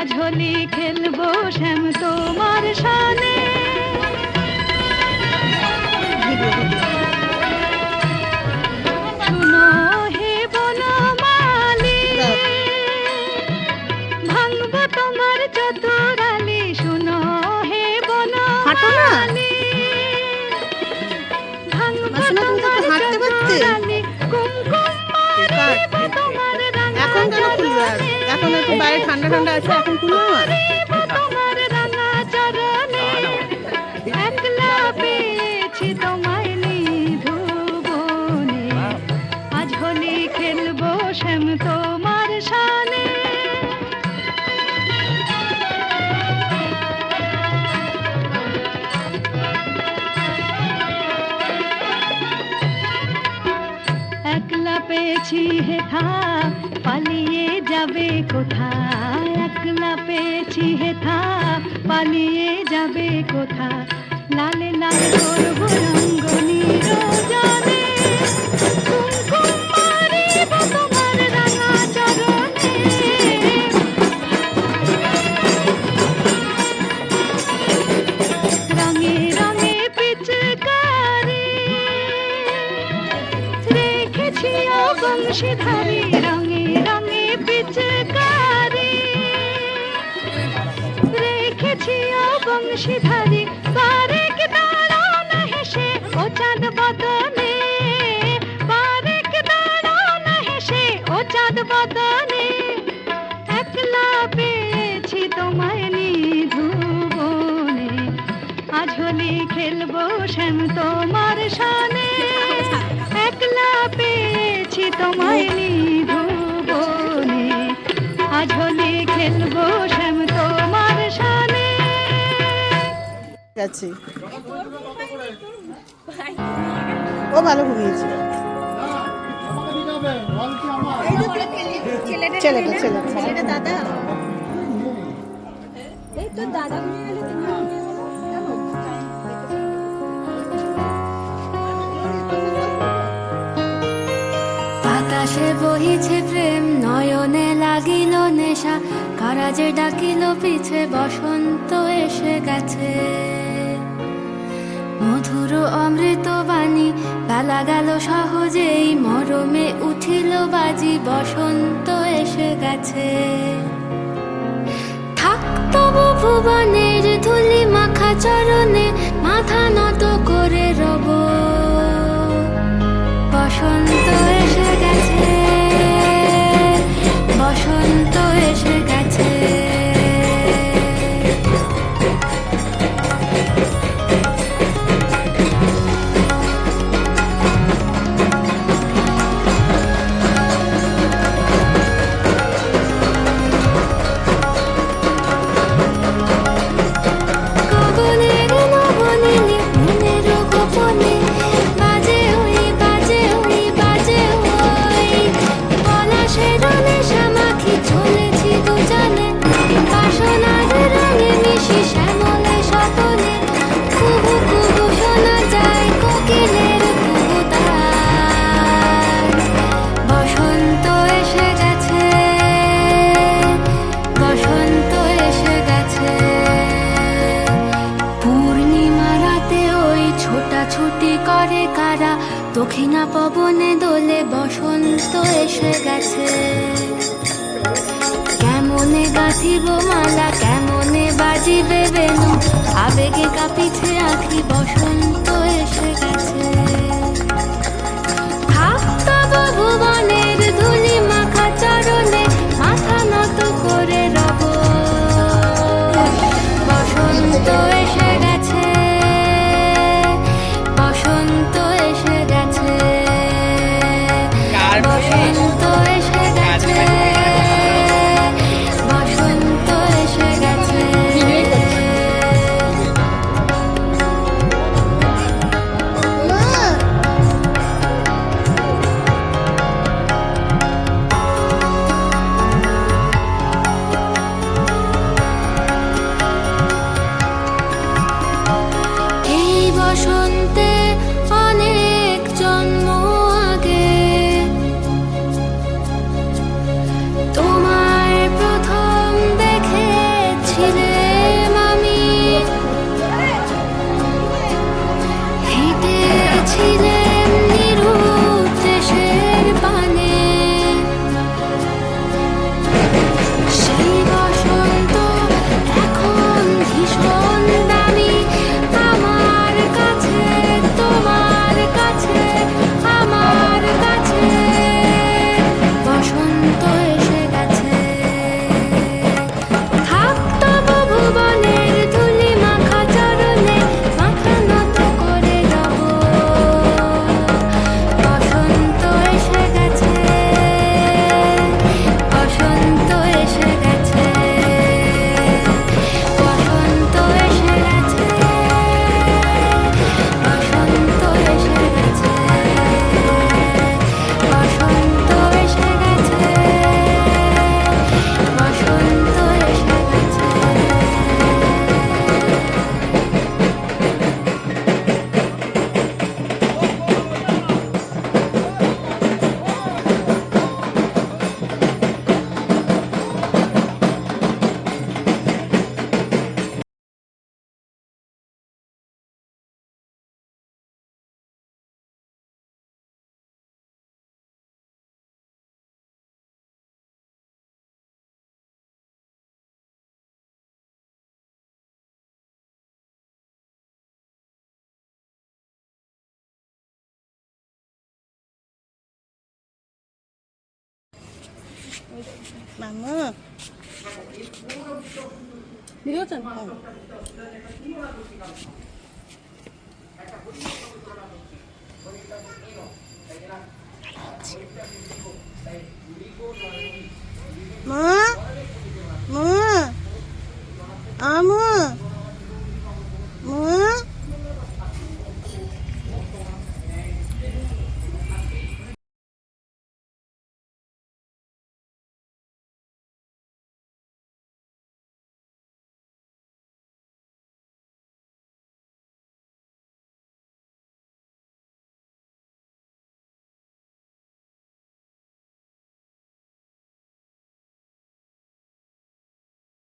আজ হোলি খেলবো শ্যাম তোমার সানে। শুনো হে বনমালী, ভাঙবো তোমার চতুরালি। শুনো হে বনমালী, ভাঙবো তোমার চতুরালি। কুমকুম মারিবো তোমার রাঙা চরণে। এখন একটু বাইরে ঠান্ডা ঠান্ডা আছে, এখন খুলবো না। মারিবো তোমার রাঙা চরণে। একলা পেয়েছি তোমায় নিধু বনে, আজ হোলি খেলবো শ্যাম তোমার সানে। একলা পেয়েছি হেথা, পালিয়ে যাবে কোথায়? একলা পেয়েছি হেথা, পালিয়ে যাবে কোথা? লালে লাল করবো রঙ্গনি রজনে। কুমকুম মারিবো তোমার রাঙা চরণে। রঙে রঙে পিচকারি রেখেছি বংশীধারী। রঙে রঙে পিচকারি রেখেছি বংশীধারী। বারেক দাঁড়াও না হেসে ও চাঁদ বদনে। বারেক দাঁড়াও না হেসে ও চাঁদ বদনে। একলা পেয়েছি তোমায় নিধু বনে, আজ হোলি খেলবো শ্যাম তোমার সানে। একলা পেয়েছি তোমায় নিধু বনে, আজ হোলি খেলবো শ্যাম তোমার সানে। আছে ও ভালো ঘুমিয়েছে। ছেলেটা দাদা, এই তো দাদা ঘুমিয়ে গেলে আকাশে বহিছে প্রেম, নয়নে লাগিল নেশা। কারাজে ডাকিল পিছে, বসন্ত এসে গেছে। মধুর অমৃত বাণী, বেলা গেল সহজেই। মরমে উঠিল বাজি, বসন্ত এসে গেছে। থাক তবু ভুবনের ধুলি মাখা চরণে, মাথা নত করে রব। বসন্ত এসে গেছে, বসন্ত এসে গেছে। গগনের নবনীলে মনের গোপনে, বাজে ওই বাজে ওই বাজে ওই। পলাশের নেশা মাখি চলেছি দুজনে, বাসনার রঙে মিশি শ্যামলে স্বপনে। কুহু কুহু শোনা যায় কোকিলের কুহুতান। বসন্ত এসে গেছে, বসন্ত এসে গেছে। পূর্ণিমা রাতে ওই ছোটাছুটি করে কারা, দক্ষিণা পবনে দোলে। বসন্ত এসে গেছে। কেমনে গাঁথিব মালা, কেমনে বাজিবে বেনু, আবেগে কাঁপিছে আঁখি। বসন্ত এসে গেছে। থাক তবু ভুবনের ধুলি মাখা চরণে, মাথা নত করে রব। বসন্ত এসে গেছে, বসন্ত এসে গেছে, বসন্ত এসে গেছে, বসন্ত এসে গেছে। মামু ভিডিও চান মা মা আমু